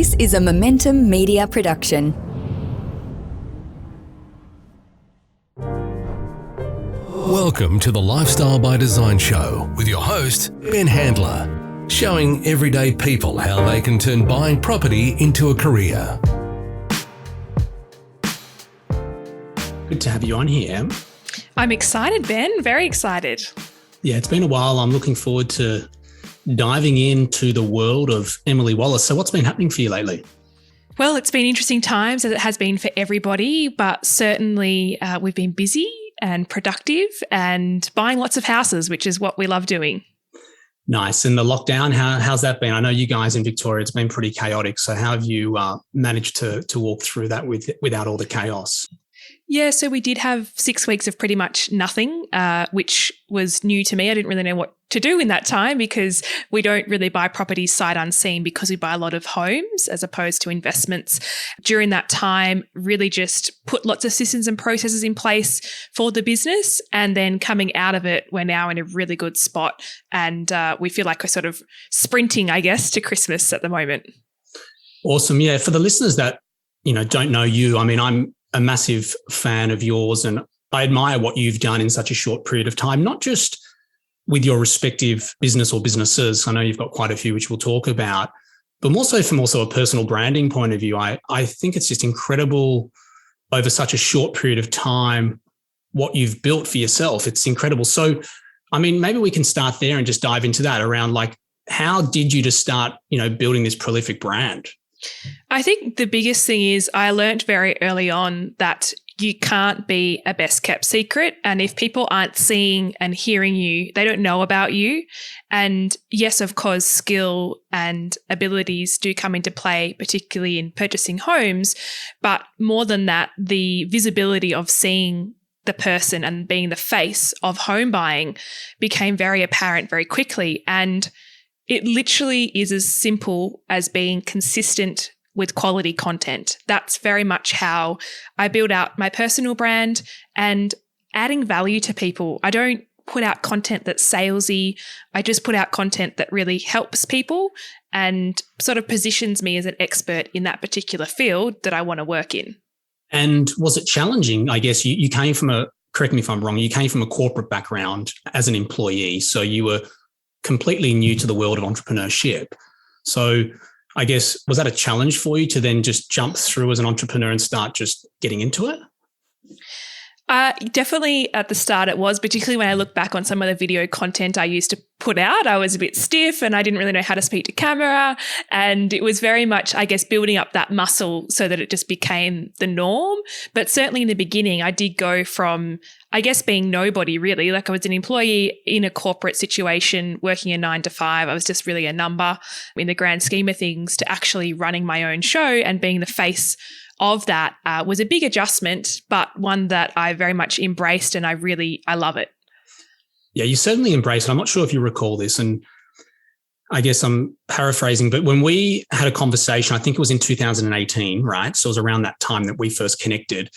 This is a Momentum Media production. Welcome to the Lifestyle by Design show with your host, Ben Handler, showing everyday people how they can turn buying property into a career. Good to have you on here, Em. I'm excited, Ben. Very excited. Yeah, it's been a while. I'm looking forward to diving into the world of Emily Wallace. So what's been happening for you lately? Well, it's been interesting times, as it has been for everybody, but certainly we've been busy and productive and buying lots of houses, which is what we love doing. Nice. And the lockdown, how's that been? I know you guys in Victoria, it's been pretty chaotic. So how have you managed to walk through that without all the chaos? Yeah, so we did have 6 weeks of pretty much nothing, which was new to me. I didn't really know what to do in that time because we don't really buy properties sight unseen because we buy a lot of homes as opposed to investments. During that time, really just put lots of systems and processes in place for the business. And then coming out of it, we're now in a really good spot. And we feel like we're sort of sprinting, I guess, to Christmas at the moment. Awesome. Yeah. For the listeners that, don't know you, I mean, I'm a massive fan of yours and I admire what you've done in such a short period of time, not just with your respective business or businesses. I know you've got quite a few, which we'll talk about, but more so from also a personal branding point of view. I think it's just incredible over such a short period of time, what you've built for yourself. It's incredible. So, I mean, maybe we can start there and just dive into that around like, how did you just start, building this prolific brand? I think the biggest thing is I learned very early on that you can't be a best kept secret. And if people aren't seeing and hearing you, they don't know about you. And yes, of course, skill and abilities do come into play, particularly in purchasing homes. But more than that, the visibility of seeing the person and being the face of home buying became very apparent very quickly. And it literally is as simple as being consistent with quality content. That's very much how I build out my personal brand and adding value to people. I don't put out content that's salesy. I just put out content that really helps people and sort of positions me as an expert in that particular field that I want to work in. And was it challenging? I guess you came from correct me if I'm wrong, you came from a corporate background as an employee. So you were completely new to the world of entrepreneurship. So I guess, was that a challenge for you to then just jump through as an entrepreneur and start just getting into it? Definitely at the start it was, particularly when I look back on some of the video content I used to put out. I was a bit stiff and I didn't really know how to speak to camera. And it was very much, I guess, building up that muscle so that it just became the norm. But certainly in the beginning, I did go from, I guess, being nobody really. Like I was an employee in a corporate situation, working a 9 to 5. I was just really a number in the grand scheme of things to actually running my own show and being the face of that was a big adjustment, but one that I very much embraced and I love it. Yeah, you certainly embrace it. I'm not sure if you recall this, and I guess I'm paraphrasing, but when we had a conversation, I think it was in 2018, right? So it was around that time that we first connected.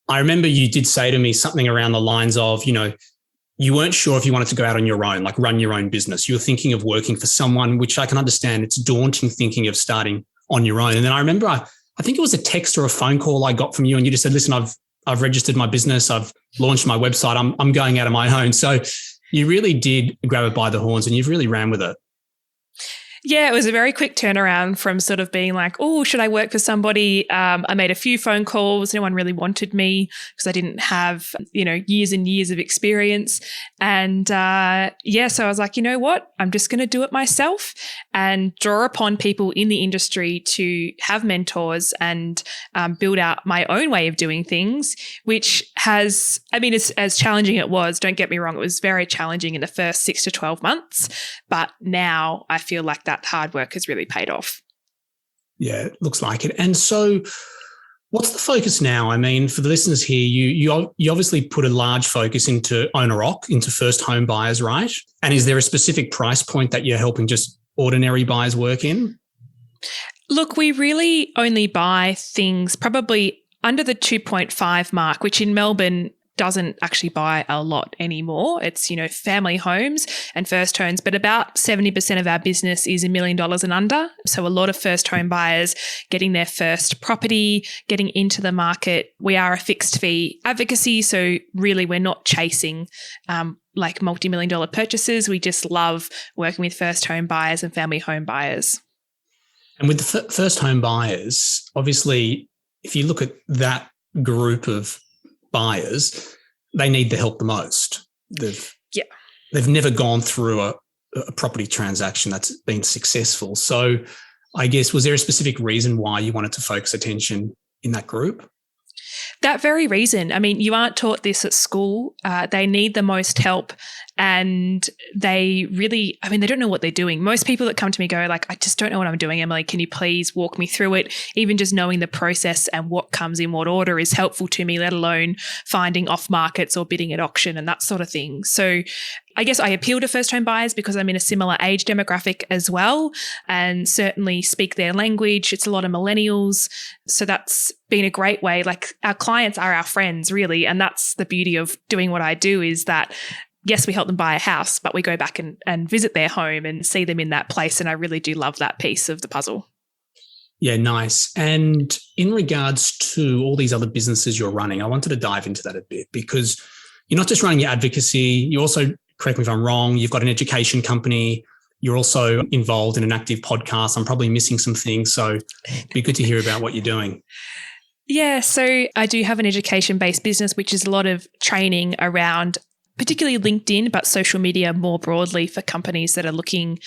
I remember you did say to me something around the lines of, you weren't sure if you wanted to go out on your own, like run your own business. You were thinking of working for someone, which I can understand. It's daunting thinking of starting on your own. And then I remember I think it was a text or a phone call I got from you and you just said, listen, I've registered my business. I've launched my website. I'm going out on my own. So you really did grab it by the horns and you've really ran with it. Yeah, it was a very quick turnaround from sort of being like, oh, should I work for somebody? I made a few phone calls. No one really wanted me because I didn't have, years and years of experience. And so I was like, you know what? I'm just going to do it myself and draw upon people in the industry to have mentors and build out my own way of doing things, which has, as challenging it was, don't get me wrong, it was very challenging in the first 6 to 12 months. But now I feel like that hard work has really paid off. Yeah, it looks like it. And so what's the focus now? I mean, for the listeners here, you obviously put a large focus into owner-occ, into first home buyers, right? And is there a specific price point that you're helping just ordinary buyers work in? Look, we really only buy things probably under the 2.5 mark, which in Melbourne doesn't actually buy a lot anymore. It's, family homes and first homes, but about 70% of our business is $1 million and under. So a lot of first home buyers getting their first property, getting into the market. We are a fixed fee advocacy. So really we're not chasing like multi-million dollar purchases. We just love working with first home buyers and family home buyers. And with the first home buyers, obviously, if you look at that group of buyers, they need the help the most. They've never gone through a property transaction that's been successful. So I guess, was there a specific reason why you wanted to focus attention in that group? That very reason. I mean, you aren't taught this at school. They need the most help, and they really, they don't know what they're doing. Most people that come to me go like, I just don't know what I'm doing, Emily. Can you please walk me through it? Even just knowing the process and what comes in what order is helpful to me, let alone finding off markets or bidding at auction and that sort of thing. So I guess I appeal to first home buyers because I'm in a similar age demographic as well, and certainly speak their language. It's a lot of millennials. So that's been a great way. Like, our clients are our friends, really. And that's the beauty of doing what I do, is that, yes, we help them buy a house, but we go back and visit their home and see them in that place. And I really do love that piece of the puzzle. Yeah, nice. And in regards to all these other businesses you're running, I wanted to dive into that a bit, because you're not just running your advocacy, you also, correct me if I'm wrong, you've got an education company, you're also involved in an active podcast. I'm probably missing some things, so it'd be good to hear about what you're doing. Yeah, so I do have an education-based business, which is a lot of training around particularly LinkedIn, but social media more broadly for companies that are looking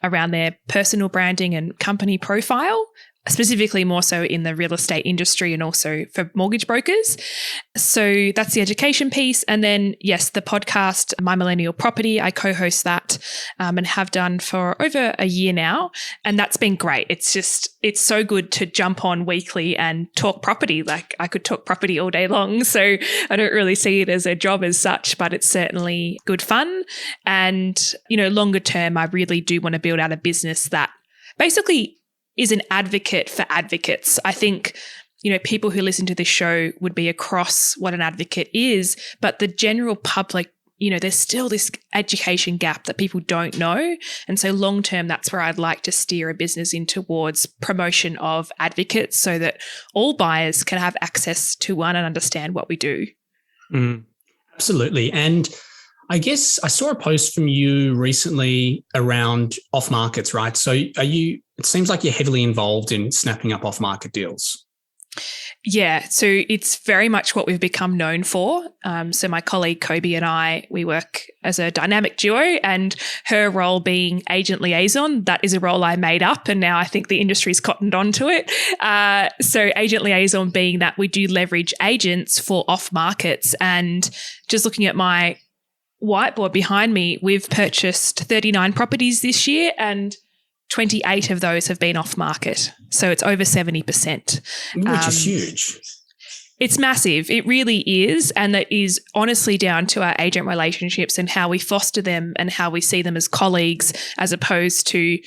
around their personal branding and company profile, specifically more so in the real estate industry and also for mortgage brokers. So that's the education piece. And then, yes, the podcast, My Millennial Property, I co-host that and have done for over a year now. And that's been great. It's so good to jump on weekly and talk property. Like, I could talk property all day long. So I don't really see it as a job as such, but it's certainly good fun. And, longer term, I really do want to build out a business that basically is an advocate for advocates. I think, people who listen to this show would be across what an advocate is, but the general public, there's still this education gap that people don't know. And so long term, that's where I'd like to steer a business in towards promotion of advocates, so that all buyers can have access to one and understand what we do. Absolutely. And I guess I saw a post from you recently around off markets, right? So it seems like you're heavily involved in snapping up off market deals. Yeah, so it's very much what we've become known for. So my colleague Kobe and I, we work as a dynamic duo, and her role being agent liaison, that is a role I made up, and now I think the industry's cottoned onto it. So agent liaison being that we do leverage agents for off markets. And just looking at my whiteboard behind me, we've purchased 39 properties this year, and 28 of those have been off market. So it's over 70%. Which is huge. It's massive. It really is. And that is honestly down to our agent relationships and how we foster them and how we see them as colleagues, as opposed to,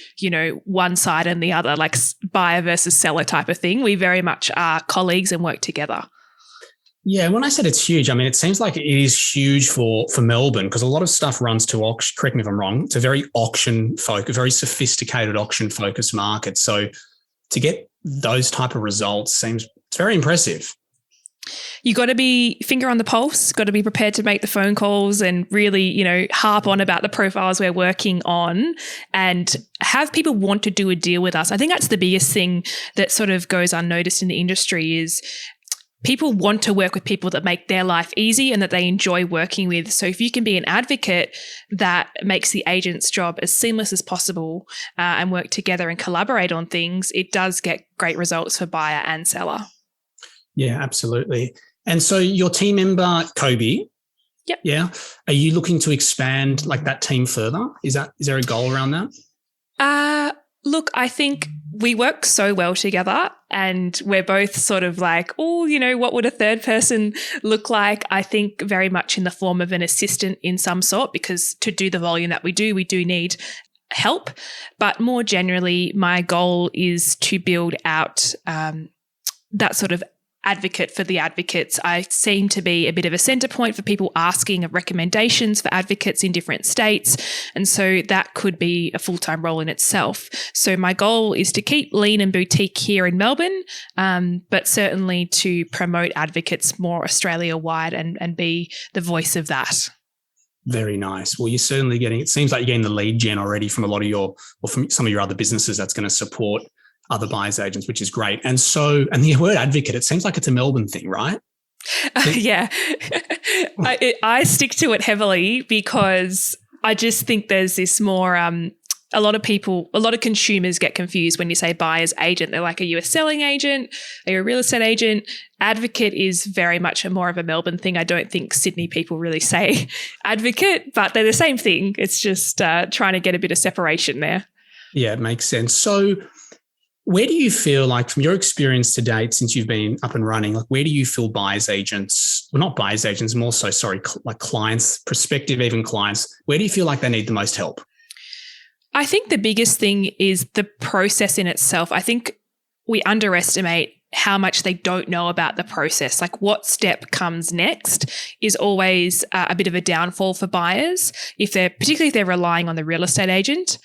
one side and the other, like buyer versus seller type of thing. We very much are colleagues and work together. Yeah, when I said it's huge, it seems like it is huge for Melbourne, because a lot of stuff runs to auction. Correct me if I'm wrong. It's a very very sophisticated auction-focused market. So to get those type of results it's very impressive. You got to be finger on the pulse, got to be prepared to make the phone calls and really, harp on about the profiles we're working on and have people want to do a deal with us. I think that's the biggest thing that sort of goes unnoticed in the industry is people want to work with people that make their life easy and that they enjoy working with. So if you can be an advocate that makes the agent's job as seamless as possible and work together and collaborate on things, it does get great results for buyer and seller. Yeah, absolutely. And so your team member, Kobe, yep. Yeah, are you looking to expand like that team further? Is there a goal around that? Look, I think we work so well together and we're both sort of like, what would a third person look like? I think very much in the form of an assistant in some sort, because to do the volume that we do need help. But more generally, my goal is to build out that sort of advocate for the advocates. I seem to be a bit of a centre point for people asking recommendations for advocates in different states. And so that could be a full-time role in itself. So my goal is to keep lean and boutique here in Melbourne, but certainly to promote advocates more Australia-wide and be the voice of that. Very nice. Well, you're certainly it seems like you're getting the lead gen already from a lot of from some of your other businesses that's going to support other buyers agents, which is great. And the word advocate, it seems like it's a Melbourne thing, right? Yeah. I stick to it heavily because I just think there's this more, a lot of consumers get confused when you say buyer's agent. They're like, are you a selling agent? Are you a real estate agent? Advocate is very much more of a Melbourne thing. I don't think Sydney people really say advocate, but they're the same thing. It's just trying to get a bit of separation there. Yeah, it makes sense. So where do you feel like, from your experience to date, since you've been up and running, like where do you feel buyer's agents, well, not buyer's agents, more so, like clients, prospective, even clients, where do you feel like they need the most help? I think the biggest thing is the process in itself. I think we underestimate how much they don't know about the process. Like what step comes next is always a bit of a downfall for buyers, particularly if they're relying on the real estate agent.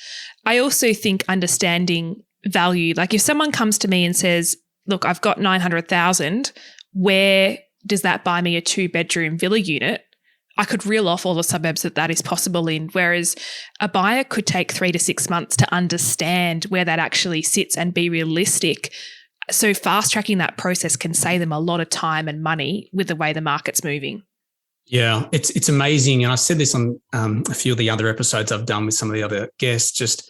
I also think understanding value, like if someone comes to me and says, look, I've got 900,000, where does that buy me a 2-bedroom villa unit? I could reel off all the suburbs that is possible in, whereas a buyer could take 3 to 6 months to understand where that actually sits and be realistic. So fast tracking that process can save them a lot of time and money with the way the market's moving. Yeah, it's amazing. And I've said this on a few of the other episodes I've done with some of the other guests, just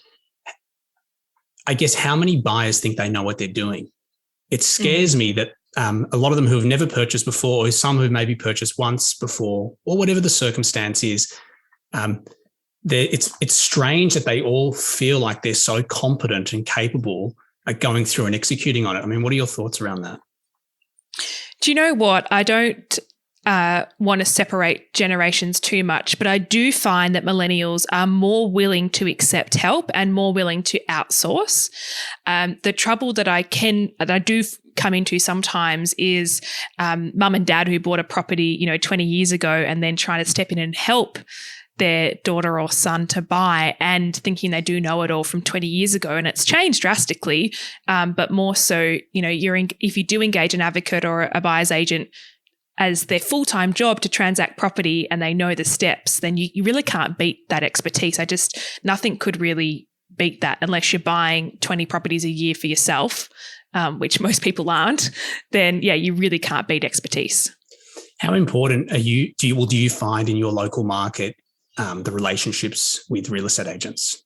I guess how many buyers think they know what they're doing? It scares me that a lot of them who have never purchased before, or some who maybe purchased once before, or whatever the circumstance is, it's strange that they all feel like they're so competent and capable at going through and executing on it. I mean, what are your thoughts around that? Do you know what? I don't want to separate generations too much, but I do find that millennials are more willing to accept help and more willing to outsource. The trouble that I do come into sometimes is mum and dad who bought a property, 20 years ago and then trying to step in and help their daughter or son to buy and thinking they do know it all from 20 years ago. And it's changed drastically, but more so, if you do engage an advocate or a buyer's agent as their full-time job to transact property and they know the steps, then you really can't beat that expertise. Nothing could really beat that unless you're buying 20 properties a year for yourself, which most people aren't, then yeah, you really can't beat expertise. How important do you find in your local market the relationships with real estate agents?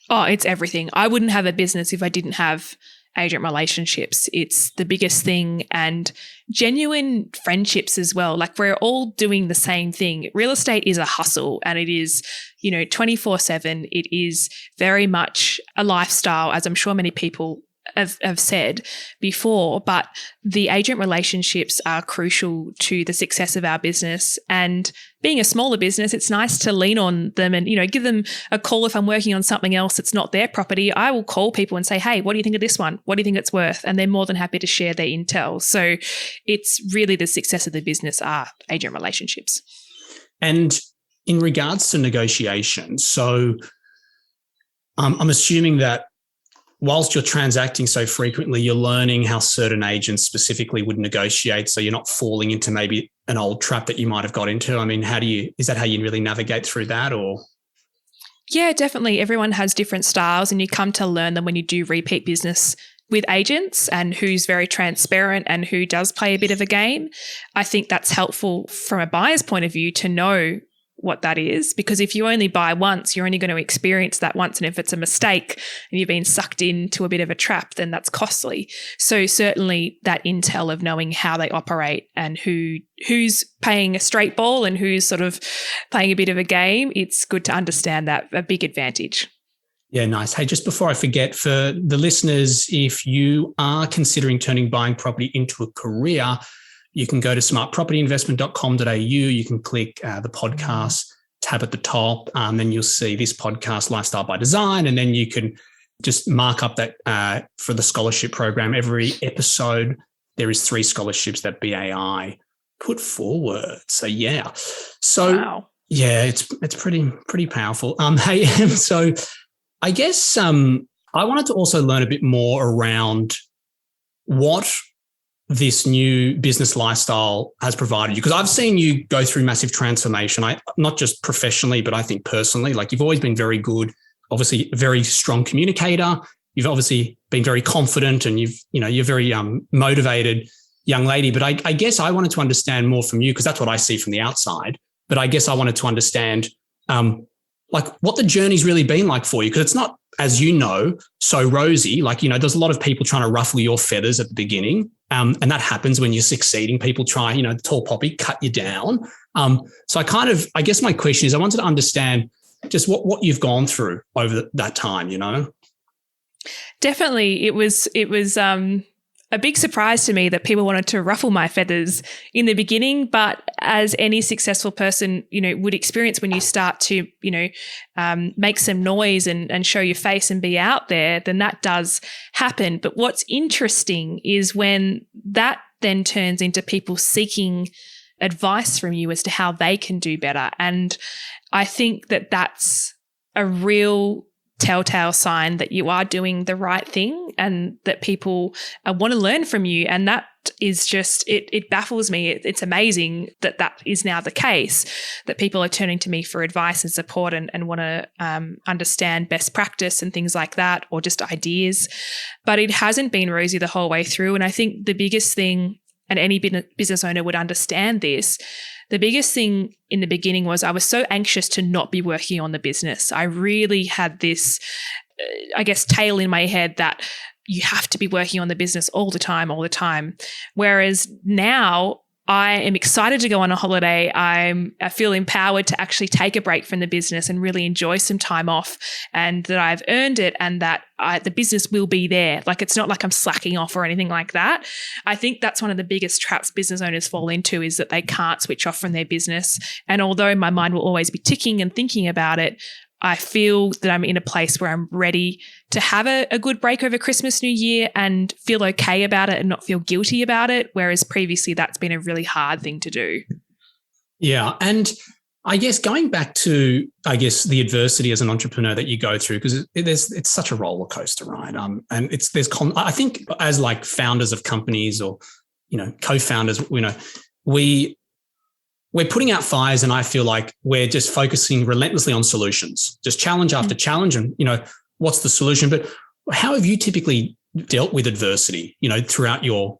Oh, it's everything. I wouldn't have a business if I didn't have agent relationships. It's the biggest thing, and genuine friendships as well. Like we're all doing the same thing. Real estate is a hustle and it is, 24/7. It is very much a lifestyle, as I'm sure many people have said before, but the agent relationships are crucial to the success of our business. And being a smaller business, it's nice to lean on them and, give them a call if I'm working on something else that's not their property. I will call people and say, hey, what do you think of this one? What do you think it's worth? And they're more than happy to share their intel. So it's really the success of the business are agent relationships. And in regards to negotiation, so I'm assuming that whilst you're transacting so frequently, you're learning how certain agents specifically would negotiate, so you're not falling into maybe an old trap that you might have got into. I mean, is that how you really navigate through that, or? Yeah, definitely. Everyone has different styles and you come to learn them when you do repeat business with agents and who's very transparent and who does play a bit of a game. I think that's helpful from a buyer's point of view to know what that is, because if you only buy once, you're only going to experience that once. And if it's a mistake and you've been sucked into a bit of a trap, then that's costly. So certainly that intel of knowing how they operate and who's paying a straight ball and who's sort of playing a bit of a game, it's good to understand that, a big advantage. Yeah, nice. Hey, just before I forget, for the listeners, if you are considering turning buying property into a career, you can go to smartpropertyinvestment.com.au. You can click the podcast tab at the top. Then you'll see this podcast, Lifestyle by Design. And then you can just mark up that for the scholarship program. Every episode, there is 3 scholarships that BAI put forward. So yeah. So wow. yeah, it's pretty powerful. Hey, so I guess I wanted to also learn a bit more around what this new business lifestyle has provided you, because I've seen you go through massive transformation. Not just professionally, but I think personally. Like, you've always been very good, obviously a very strong communicator. You've obviously been very confident, and you're very motivated young lady. But I guess I wanted to understand more from you, because that's what I see from the outside. But I guess I wanted to understand like what the journey's really been like for you, because it's not, as you know, so rosy. Like, there's a lot of people trying to ruffle your feathers at the beginning. And that happens when you're succeeding. People try, the tall poppy, cut you down. So I guess my question is, I wanted to understand just what you've gone through over that time, Definitely. It was a big surprise to me that people wanted to ruffle my feathers in the beginning, but as any successful person, would experience, when you start to, make some noise and show your face and be out there, then that does happen. But what's interesting is when that then turns into people seeking advice from you as to how they can do better. And I think that that's a real telltale sign that you are doing the right thing and that people want to learn from you. And that is just, it baffles me. It's amazing that is now the case, that people are turning to me for advice and support and want to understand best practice and things like that, or just ideas. But it hasn't been rosy the whole way through. And I think the biggest thing, and any business owner would understand this, the biggest thing in the beginning was I was so anxious to not be working on the business. I really had this, tale in my head that you have to be working on the business all the time. Whereas now I am excited to go on a holiday. I feel empowered to actually take a break from the business and really enjoy some time off, and that I've earned it, and that the business will be there. Like, it's not like I'm slacking off or anything like that. I think that's one of the biggest traps business owners fall into, is that they can't switch off from their business. And although my mind will always be ticking and thinking about it, I feel that I'm in a place where I'm ready to have a good break over Christmas, New Year, and feel okay about it and not feel guilty about it. Whereas previously that's been a really hard thing to do. Yeah. And I guess going back to, the adversity as an entrepreneur that you go through, because it's such a roller coaster, right? And I think as like founders of companies or, co-founders, we're putting out fires, and I feel like we're just focusing relentlessly on solutions, just challenge after challenge, and, what's the solution? But how have you typically dealt with adversity, throughout your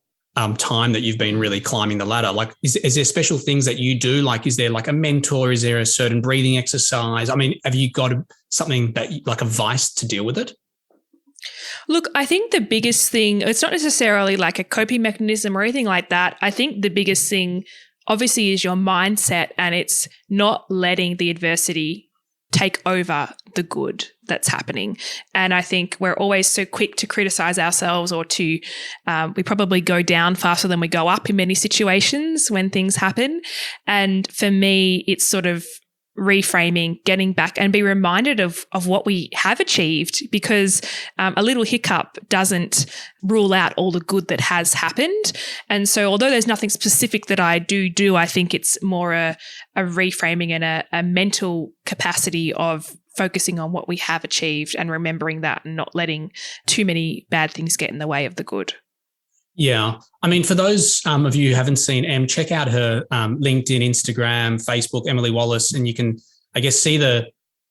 time that you've been really climbing the ladder? Like, is there special things that you do? Like, is there like a mentor? Is there a certain breathing exercise? I mean, have you got something like a vice to deal with it? Look, I think the biggest thing, it's not necessarily like a coping mechanism or anything like that. I think the biggest thing obviously is your mindset, and it's not letting the adversity take over the good that's happening. And I think we're always so quick to criticize ourselves, or to we probably go down faster than we go up in many situations when things happen. And for me, it's sort of reframing, getting back and be reminded of what we have achieved, because a little hiccup doesn't rule out all the good that has happened. And so although there's nothing specific that I do, I think it's more a reframing and a mental capacity of focusing on what we have achieved and remembering that, and not letting too many bad things get in the way of the good. Yeah. I mean, for those of you who haven't seen Em, check out her LinkedIn, Instagram, Facebook, Emily Wallace, and you can, see the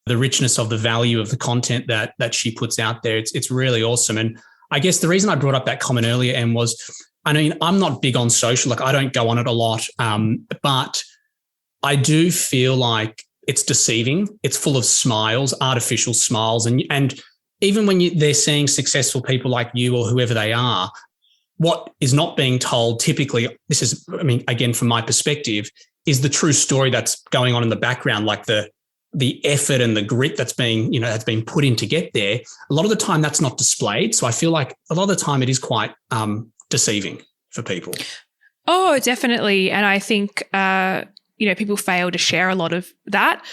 richness of the value of the content that she puts out there. It's really awesome. And I guess the reason I brought up that comment earlier, Em, was, I'm not big on social, like I don't go on it a lot, but I do feel like it's deceiving. It's full of smiles, artificial smiles. And even when they're seeing successful people like you or whoever they are, what is not being told typically, this is, again, from my perspective, is the true story that's going on in the background, like the effort and the grit that's being put in to get there. A lot of the time that's not displayed. So I feel like a lot of the time it is quite deceiving for people. Oh, definitely. And I think, people fail to share a lot of that.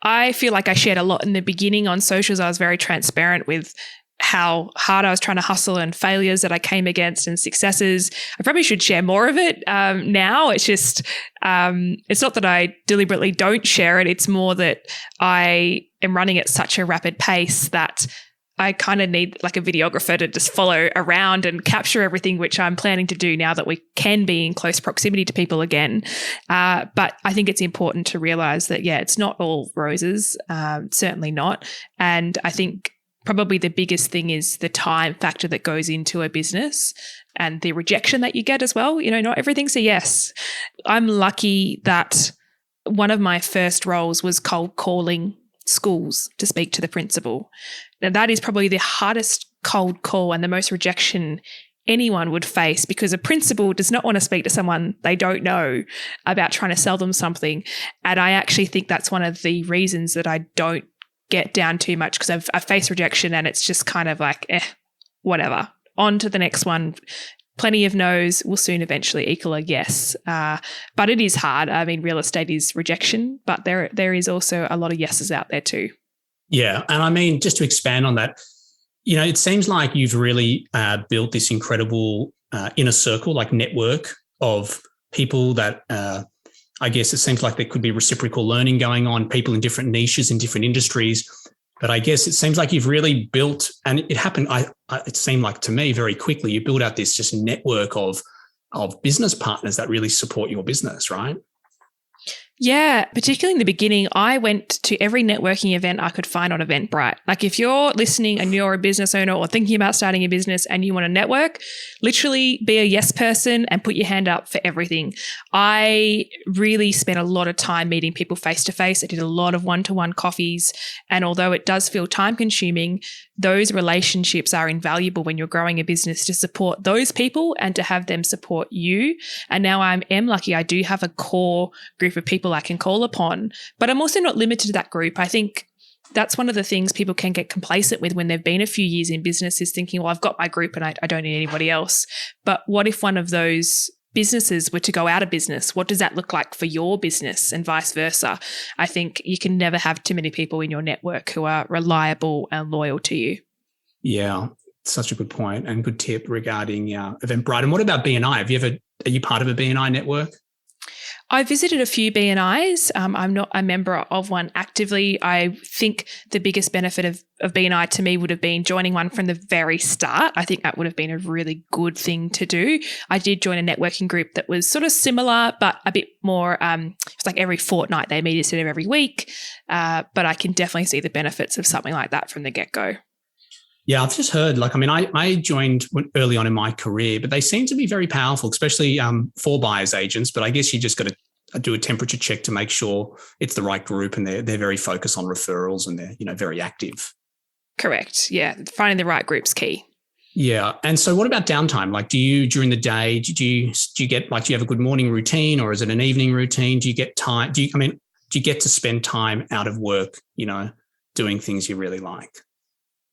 I feel like I shared a lot in the beginning on socials. I was very transparent with how hard I was trying to hustle and failures that I came against and successes. I probably should share more of it now. It's just, it's not that I deliberately don't share it. It's more that I am running at such a rapid pace that I kind of need like a videographer to just follow around and capture everything, which I'm planning to do now that we can be in close proximity to people again. But I think it's important to realize that, it's not all roses, certainly not. And I think probably the biggest thing is the time factor that goes into a business and the rejection that you get as well. Not everything's a yes. I'm lucky that one of my first roles was cold calling schools to speak to the principal. Now, that is probably the hardest cold call and the most rejection anyone would face, because a principal does not want to speak to someone they don't know about trying to sell them something. And I actually think that's one of the reasons that I don't get down too much, because I've faced rejection and it's just kind of like, whatever. On to the next one. Plenty of no's will soon eventually equal a yes. But it is hard. I mean, real estate is rejection, but there is also a lot of yeses out there too. Yeah. And I mean, just to expand on that, it seems like you've really built this incredible inner circle, like network of people that I guess it seems like there could be reciprocal learning going on, people in different niches, in different industries. But I guess it seems like you've really built, and it happened, it seemed like to me very quickly, you build out this just network of business partners that really support your business, right? Yeah, particularly in the beginning, I went to every networking event I could find on Eventbrite. Like if you're listening and you're a business owner or thinking about starting a business and you want to network, literally be a yes person and put your hand up for everything. I really spent a lot of time meeting people face to face. I did a lot of one-to-one coffees. And although it does feel time consuming, those relationships are invaluable when you're growing a business, to support those people and to have them support you. And now I am lucky I do have a core group of people I can call upon, but I'm also not limited to that group. I think that's one of the things people can get complacent with when they've been a few years in business, is thinking, well, I've got my group and I don't need anybody else. But what if one of those businesses were to go out of business? What does that look like for your business, and vice versa? I think you can never have too many people in your network who are reliable and loyal to you. Yeah, such a good point and good tip regarding Eventbrite. And what about BNI? Are you part of a BNI network? I visited a few BNIs. I'm not a member of one actively. I think the biggest benefit of BNI to me would have been joining one from the very start. I think that would have been a really good thing to do. I did join a networking group that was sort of similar, but a bit more, it's like every fortnight they meet instead of every week. But I can definitely see the benefits of something like that from the get-go. Yeah, I've just heard, I joined early on in my career, but they seem to be very powerful, especially for buyers agents. But I guess you just got to do a temperature check to make sure it's the right group, and they're very focused on referrals, and they're, very active. Correct. Yeah. Finding the right group's key. Yeah. And so what about downtime? Like, during the day, do you have a good morning routine, or is it an evening routine? Do you get time? Do you get to spend time out of work, doing things you really like?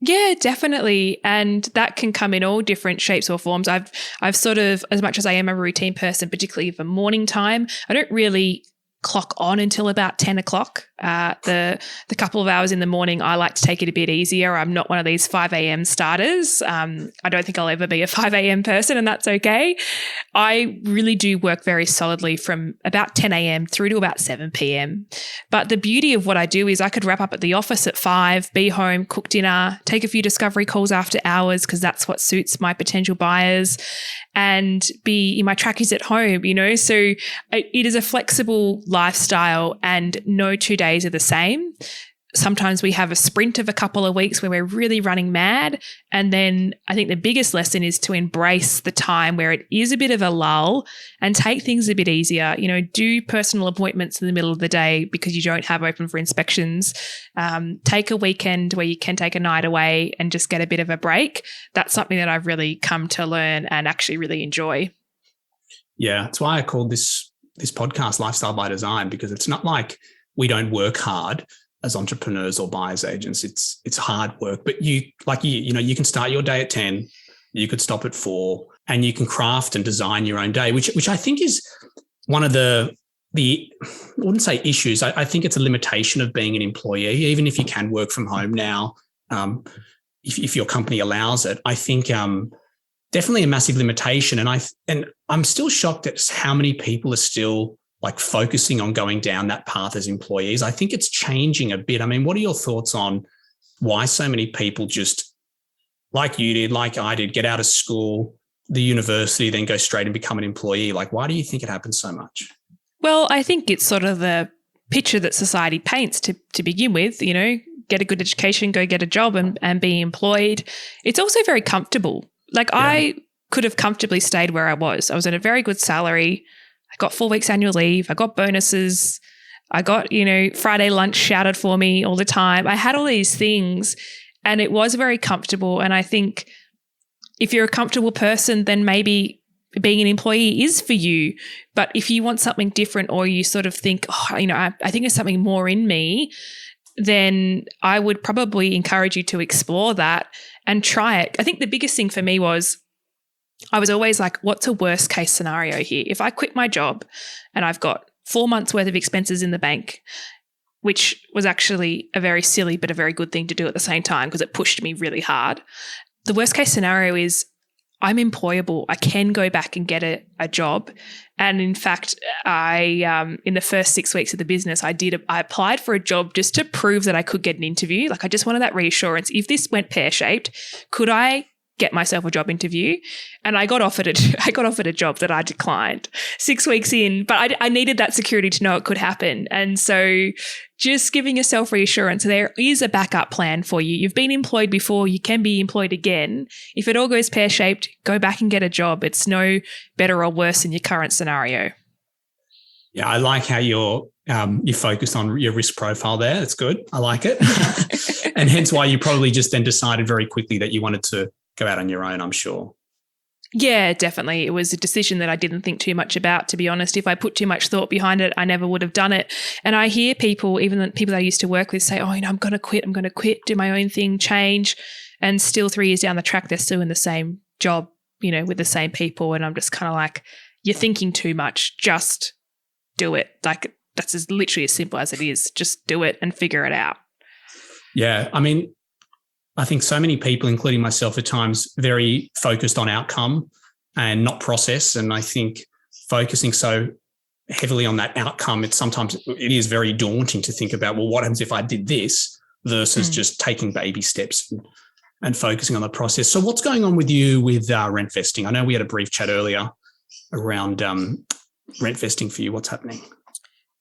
Yeah, definitely. And that can come in all different shapes or forms. I've sort of, as much as I am a routine person, particularly for morning time, I don't really clock on until about 10 o'clock. The couple of hours in the morning, I like to take it a bit easier. I'm not one of these 5 a.m. starters. I don't think I'll ever be a 5 a.m. person, and that's okay. I really do work very solidly from about 10 a.m. through to about 7 p.m. But the beauty of what I do is I could wrap up at the office at 5, be home, cook dinner, take a few discovery calls after hours, because that's what suits my potential buyers, and be in my trackies at home, So it is a flexible lifestyle, and no 2 days are the same. Sometimes we have a sprint of a couple of weeks where we're really running mad. And then I think the biggest lesson is to embrace the time where it is a bit of a lull and take things a bit easier. Do personal appointments in the middle of the day because you don't have open for inspections. Take a weekend where you can take a night away and just get a bit of a break. That's something that I've really come to learn and actually really enjoy. Yeah, that's why I called this podcast Lifestyle by Design, because it's not like we don't work hard as entrepreneurs or buyers agents. It's hard work, but you can start your day at 10, you could stop at 4, and you can craft and design your own day, which I think is one of the I wouldn't say issues. I think it's a limitation of being an employee, even if you can work from home now. if your company allows it. I think definitely a massive limitation. And I'm still shocked at how many people are still like focusing on going down that path as employees. I think it's changing a bit. I mean, what are your thoughts on why so many people just, like you did, like I did, get out of school, the university, then go straight and become an employee? Like, why do you think it happens so much? Well, I think it's sort of the picture that society paints to begin with, you know, get a good education, go get a job and be employed. It's also very comfortable. Like I could have comfortably stayed where I was. I was at a very good salary. I got 4 weeks annual leave. I got bonuses. I got, you know, Friday lunch shouted for me all the time. I had all these things and it was very comfortable. And I think if you're a comfortable person, then maybe being an employee is for you. But if you want something different or you sort of think, oh, you know, I think there's something more in me, then I would probably encourage you to explore that and try it. I think the biggest thing for me was I was always like, what's a worst case scenario here? If I quit my job and I've got 4 months worth of expenses in the bank, which was actually a very silly but a very good thing to do at the same time because it pushed me really hard. The worst case scenario is I'm employable. I can go back and get a job. And in fact, I in the first 6 weeks of the business, I applied for a job just to prove that I could get an interview. Like I just wanted that reassurance. If this went pear-shaped, could I get myself a job interview? And I got offered a job that I declined 6 weeks in, but I needed that security to know it could happen. And so just giving yourself reassurance, there is a backup plan for you. You've been employed before, you can be employed again. If it all goes pear-shaped, go back and get a job. It's no better or worse than your current scenario. Yeah, I like how you focused on your risk profile there. That's good. I like it. And hence why you probably just then decided very quickly that you wanted to go out on your own, I'm sure. Yeah, definitely. It was a decision that I didn't think too much about, to be honest. If I put too much thought behind it, I never would have done it. And I hear people, even the people that I used to work with say, oh, you know, I'm going to quit, do my own thing, change. And still 3 years down the track, they're still in the same job, you know, with the same people. And I'm just kind of like, you're thinking too much. Just do it. Like that's literally as simple as it is. Just do it and figure it out. Yeah. I mean, I think so many people, including myself at times, very focused on outcome and not process. And I think focusing so heavily on that outcome, it is very daunting to think about, well, what happens if I did this versus just taking baby steps and focusing on the process. So what's going on with you with rent vesting? I know we had a brief chat earlier around rent vesting for you. What's happening?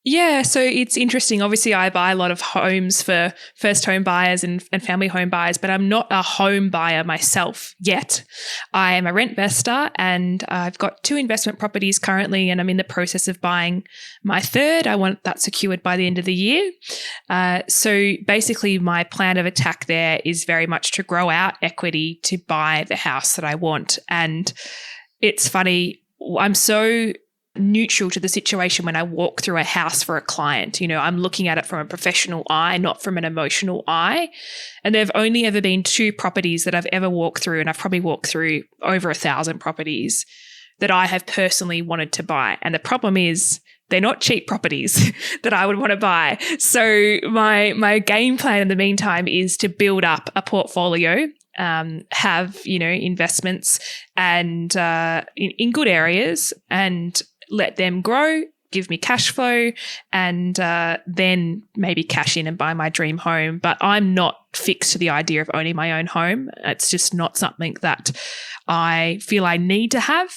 Yeah, so it's interesting. Obviously, I buy a lot of homes for first home buyers and family home buyers, but I'm not a home buyer myself yet. I am a rent vestor and I've got 2 investment properties currently and I'm in the process of buying my 3rd. I want that secured by the end of the year. So basically, my plan of attack there is very much to grow out equity to buy the house that I want. And it's funny, I'm so neutral to the situation when I walk through a house for a client. You know, I'm looking at it from a professional eye, not from an emotional eye. And there have only ever been 2 properties that I've ever walked through, and I've probably walked through over 1,000 properties that I have personally wanted to buy. And the problem is they're not cheap properties that I would want to buy. So my game plan in the meantime is to build up a portfolio, have, you know, investments and in good areas and let them grow, give me cash flow, and then maybe cash in and buy my dream home. But I'm not fixed to the idea of owning my own home. It's just not something that I feel I need to have.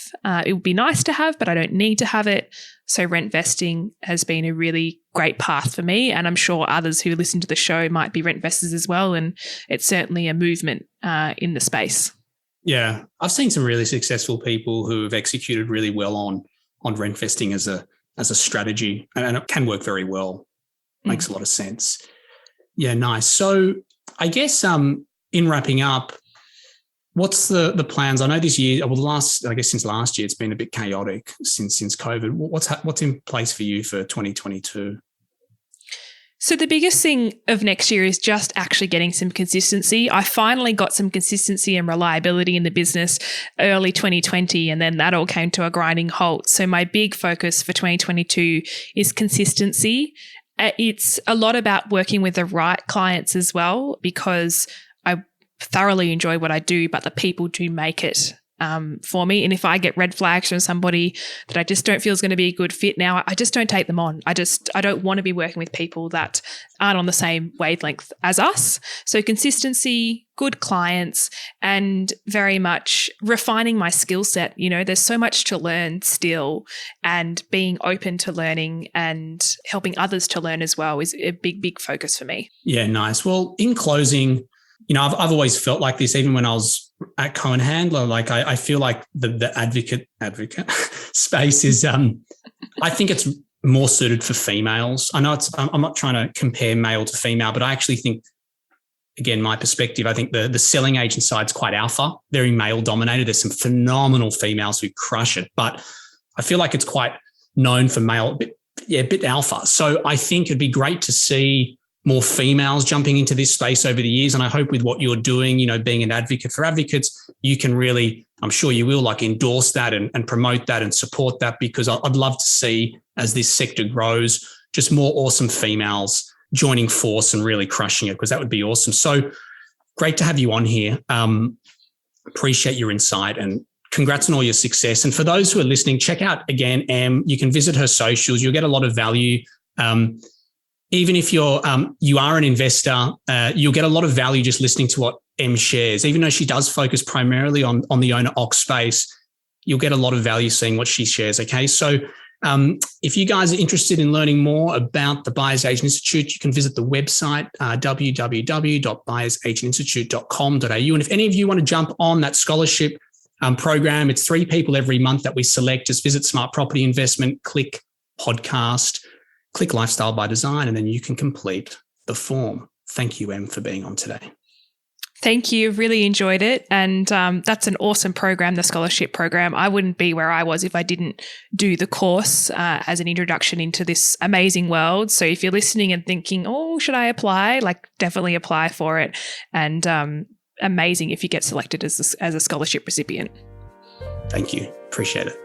It would be nice to have, but I don't need to have it. So rent vesting has been a really great path for me, and I'm sure others who listen to the show might be rent investors as well, and it's certainly a movement in the space. Yeah, I've seen some really successful people who have executed really well on rent vesting as a strategy, and it can work very well. Makes a lot of sense. Yeah, nice. So I guess in wrapping up, what's the plans? I know this year, well, since last year, it's been a bit chaotic since COVID. What's in place for you for 2022? So the biggest thing of next year is just actually getting some consistency. I finally got some consistency and reliability in the business early 2020, and then that all came to a grinding halt. So my big focus for 2022 is consistency. It's a lot about working with the right clients as well, because thoroughly enjoy what I do, but the people do make it for me. And if I get red flags from somebody that I just don't feel is going to be a good fit now, I just don't take them on. I don't want to be working with people that aren't on the same wavelength as us. So consistency, good clients, and very much refining my skill set. You know, there's so much to learn still, and being open to learning and helping others to learn as well is a big, big focus for me. Yeah, nice. Well, in closing, you know, I've always felt like this, even when I was at Cohen Handler. Like I feel like the advocate space is, I think it's more suited for females. I know I'm not trying to compare male to female, but I actually think, again, my perspective, I think the selling agent side is quite alpha, very male dominated. There's some phenomenal females who crush it, but I feel like it's quite known for male, a bit alpha. So I think it'd be great to see more females jumping into this space over the years. And I hope with what you're doing, you know, being an advocate for advocates, you can really, I'm sure you will, like endorse that and promote that and support that, because I'd love to see, as this sector grows, just more awesome females joining force and really crushing it, because that would be awesome. So great to have you on here. Appreciate your insight and congrats on all your success. And for those who are listening, check out, again, Em. You can visit her socials. You'll get a lot of value. Even if you are an investor, you'll get a lot of value just listening to what Em shares. Even though she does focus primarily on the owner-occ space, you'll get a lot of value seeing what she shares, okay? So if you guys are interested in learning more about the Buyers Agent Institute, you can visit the website, www.buyersagentinstitute.com.au. And if any of you want to jump on that scholarship program, it's 3 people every month that we select. Just visit Smart Property Investment, click podcast, click Lifestyle by Design, and then you can complete the form. Thank you, Em, for being on today. Thank you. Really enjoyed it. And that's an awesome program, the scholarship program. I wouldn't be where I was if I didn't do the course as an introduction into this amazing world. So if you're listening and thinking, oh, should I apply? Like, definitely apply for it. And amazing if you get selected as a scholarship recipient. Thank you. Appreciate it.